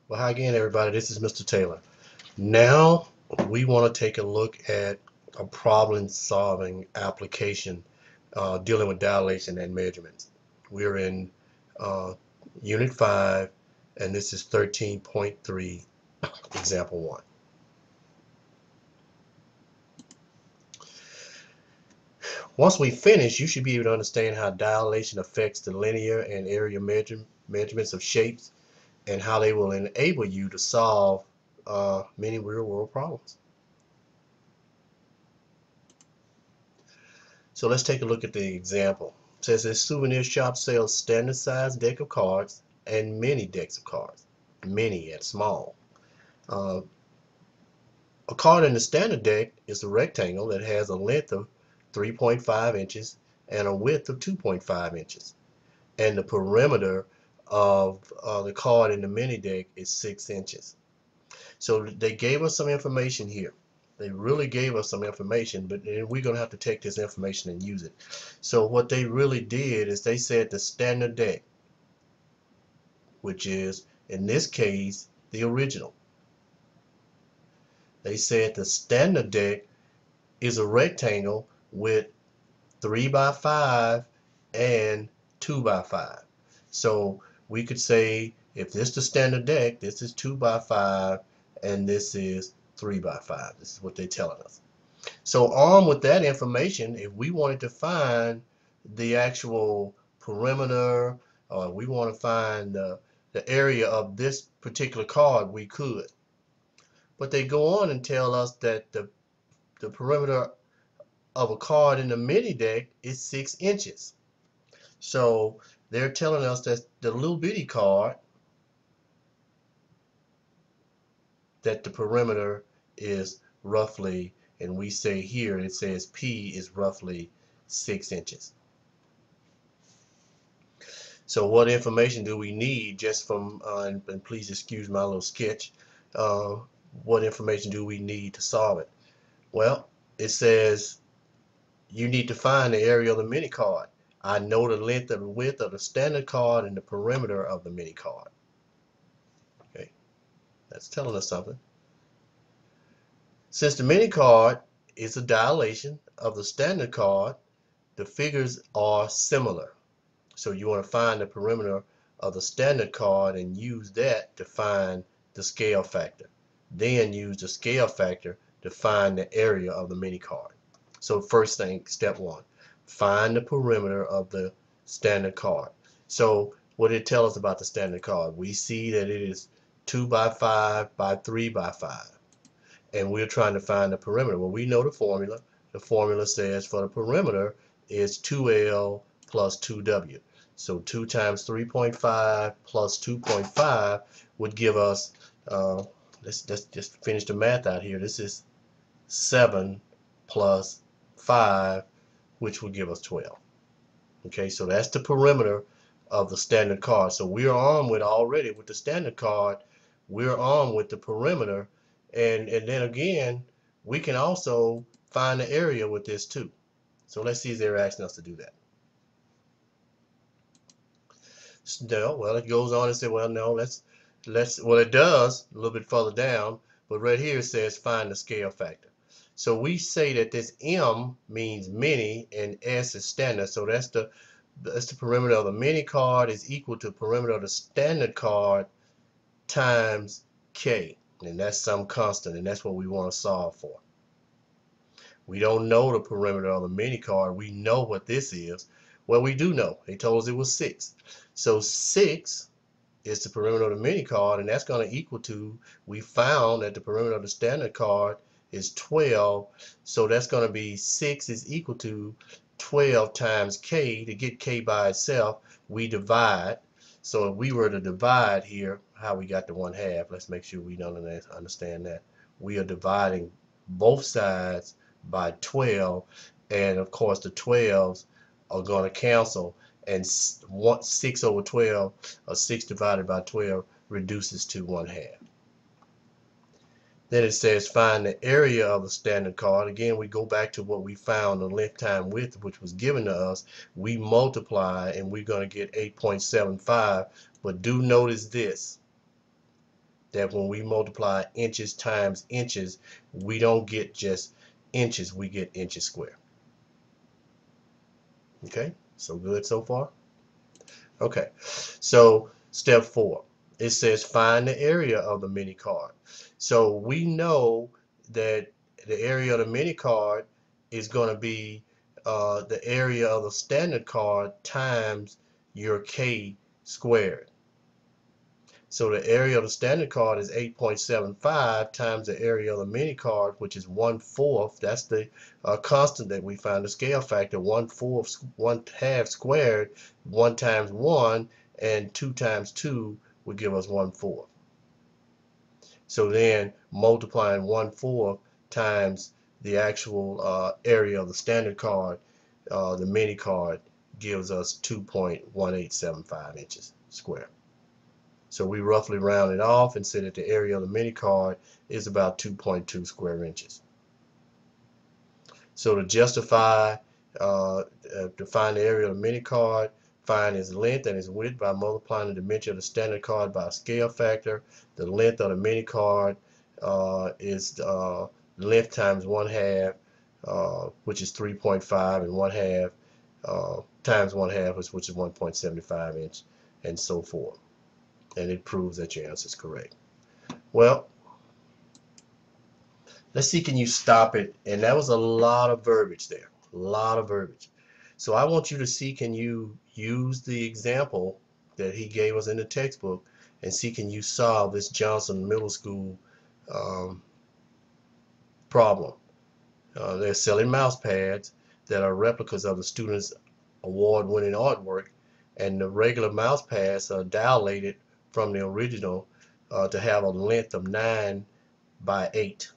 Well, hi again, everybody. This is Mr. Taylor. Now we want to take a look at a problem-solving application dealing with dilation and measurements. We're in uh, Unit 5, and this is 13.3, Example 1. Once we finish, you should be able to understand how dilation affects the linear and area measurements of shapes and how they will enable you to solve many real-world problems. So let's take a look at the example. It says this souvenir shop sells standard size deck of cards and mini decks of cards. Mini and small. A card in the standard deck is a rectangle that has a length of 3.5 inches and a width of 2.5 inches. And the perimeter of the card in the mini deck is 6 inches. So they gave us some information here. They really gave us some information, but we're going to have to take this information and use it. So what they really did is they said the standard deck, which is, in this case, the original. They said the standard deck is a rectangle with 3 by 5 and 2 by 5. So we could say if this is the standard deck, this is 2 by 5 and this is 3 by 5. This is what they're telling us. So armed with that information, if we wanted to find the actual perimeter, or we want to find the area of this particular card, we could. But they go on and tell us that the perimeter of a card in the mini deck is 6 inches. So they're telling us that the little bitty card, that the perimeter is roughly, and we say here it says P is roughly 6 inches. So what information do we need just from, and please excuse my little sketch, what information do we need to solve it? Well, it says you need to find the area of the mini card. I know the length and width of the standard card and the perimeter of the mini card. Okay, that's telling us something. Since the mini card is a dilation of the standard card, the figures are similar. So you want to find the perimeter of the standard card and use that to find the scale factor. Then use the scale factor to find the area of the mini card. So first thing, step 1, find the perimeter of the standard card. So what did it tell us about the standard card? We see that it is 2 by 5 by 3 by 5. And we're trying to find the perimeter. Well, we know the formula. The formula says for the perimeter is 2L plus 2W. So 2 times 3.5 plus 2.5 would give us, let's just finish the math out here. This is 7 plus 5, which would give us 12. Okay, so that's the perimeter of the standard card. So we're armed with already with the standard card, we're armed with the perimeter, and then again, we can also find the area with this too. So let's see if they're asking us to do that. No, well, it goes on and says, well, no, well, it does a little bit further down, but right here it says find the scale factor. So we say that this M means mini and S is standard. So that's the perimeter of the mini card is equal to perimeter of the standard card times K. And that's some constant, and that's what we want to solve for. We don't know the perimeter of the mini card. We know what this is. Well, we do know. They told us it was 6. So 6 is the perimeter of the mini card, and that's going to equal to, we found that the perimeter of the standard card is 12. So that's going to be 6 is equal to 12 times K. To get K by itself, we divide. So if we were to divide here, how we got the 1/2, let's make sure we don't understand that. We are dividing both sides by 12, and of course the 12s are going to cancel, and 6 over 12, or 6 divided by 12, reduces to 1/2. Then it says find the area of the standard card. Again, we go back to what we found, the length time width, which was given to us. We multiply, and we're going to get 8.75. But do notice this. that when we multiply inches times inches, we don't get just inches, we get inches squared. Okay, so good so far? Okay, so step 4, it says find the area of the mini card. So we know that the area of the mini card is going to be the area of the standard card times your K squared. So the area of the standard card is 8.75 times the area of the mini card, which is 1/4. That's the constant that we find, the scale factor. 1/4, 1/2 squared, 1 times 1, and 2 times 2 would give us 1/4. So then multiplying 1/4 times the actual area of the standard card, the mini card, gives us 2.1875 inches squared. So we roughly round it off and say that the area of the mini card is about 2.2 square inches. So to justify, to find the area of the mini card, find its length and its width by multiplying the dimension of the standard card by a scale factor. The length of the mini card is length times 1/2, which is 3.5, and 1/2 times 1/2, which is 1.75 inch, and so forth. And it proves that your answer is correct. Well, let's see, can you stop it? And that was a lot of verbiage there, a lot of verbiage. So I want you to see, can you use the example that he gave us in the textbook and see, can you solve this Johnson Middle School problem? They're selling mouse pads that are replicas of the students' award-winning artwork, and the regular mouse pads are dilated from the original to have a length of 9 by 8,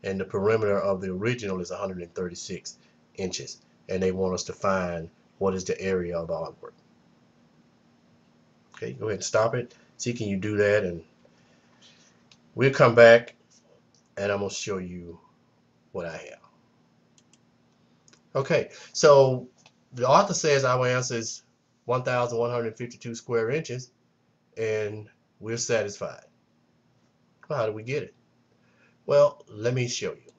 and the perimeter of the original is 136 inches, and they want us to find what is the area of the artwork. Okay, go ahead and stop it. See, can you do that? And we'll come back and I'm going to show you what I have. Okay, so the author says our answer is 1,152 square inches, and we're satisfied. Well, how do we get it? Well, let me show you.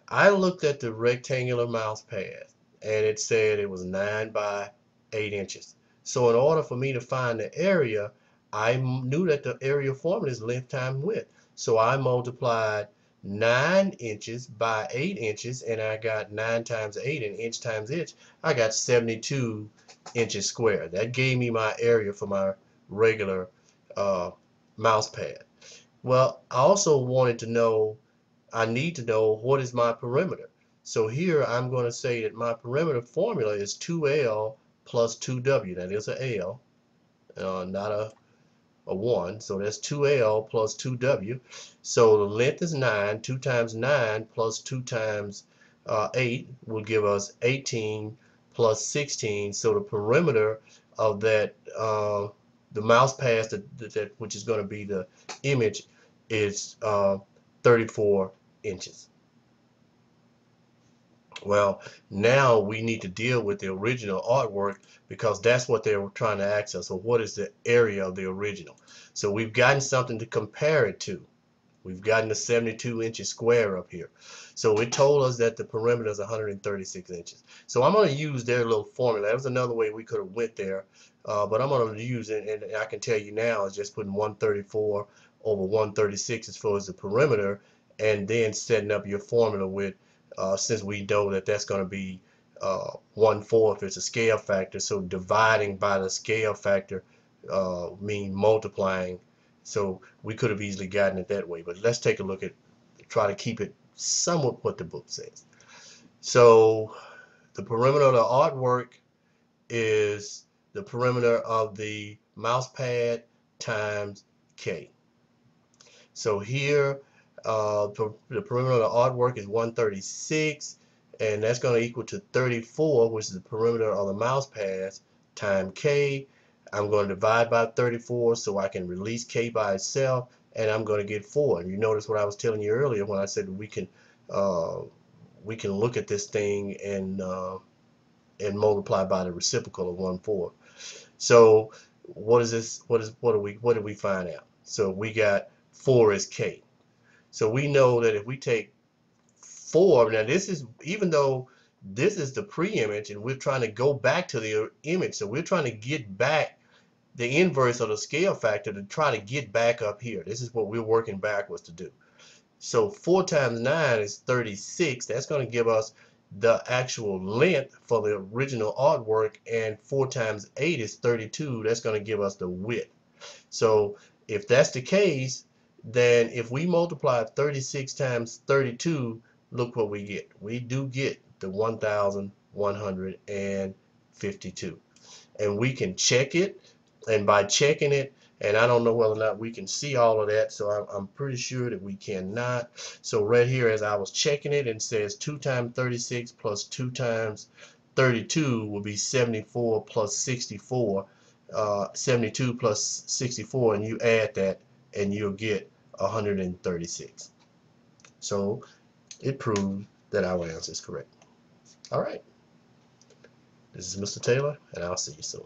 I looked at the rectangular mouse pad, and it said it was 9 by 8 inches. So in order for me to find the area, I knew that the area formula is length times width. So I multiplied 9 inches by 8 inches, and I got 9 times 8, and inch times inch. I got 72 inches squared. That gave me my area for my regular mouse pad. Well, I also wanted to know, I need to know, what is my perimeter. So here I'm going to say that my perimeter formula is 2L plus 2W. That is a L, not a 1. So that's 2L plus 2W. So the length is 9. 2 times 9 plus 2 times 8 will give us 18 plus 16. So the perimeter of that, the mouse pad, that which is going to be the image, is 34 inches. Well, now we need to deal with the original artwork, because that's what they were trying to ask us. So what is the area of the original? So we've gotten something to compare it to. We've gotten the 72 inches square up here. So it told us that the perimeter is 136 inches. So I'm going to use their little formula. That was another way we could have went there. But I'm going to use it, and I can tell you now, is just putting 134 over 136 as far as the perimeter, and then setting up your formula with, since we know that that's going to be 1/4, it's a scale factor, so dividing by the scale factor mean multiplying. So we could have easily gotten it that way, but let's take a look at, try to keep it somewhat what the book says. So the perimeter of the artwork is the perimeter of the mouse pad times K. So here the perimeter of the artwork is 136, and that's going to equal to 34, which is the perimeter of the mouse pads, times K. I'm going to divide by 34 so I can release K by itself, and I'm going to get 4. And you notice what I was telling you earlier when I said we can look at this thing and multiply by the reciprocal of 1/4. So what is this? What did we find out? So we got 4 is K. So we know that if we take 4, now this is, even though this is the pre-image and we're trying to go back to the image, so we're trying to get back the inverse of the scale factor to try to get back up here. This is what we're working backwards to do. So 4 times 9 is 36. That's going to give us the actual length for the original artwork, and 4 times 8 is 32. That's going to give us the width. So if that's the case, then if we multiply 36 times 32, look what we get. We do get the 1152. And we can check it, and by checking it, and I don't know whether or not we can see all of that, so I'm pretty sure that we cannot. So right here, as I was checking it, it says 2 times 36 plus 2 times 32 will be 74 plus 64. 72 plus 64, and you add that and you'll get 136. So it proved that our answer is correct. All right. This is Mr. Taylor, and I'll see you soon.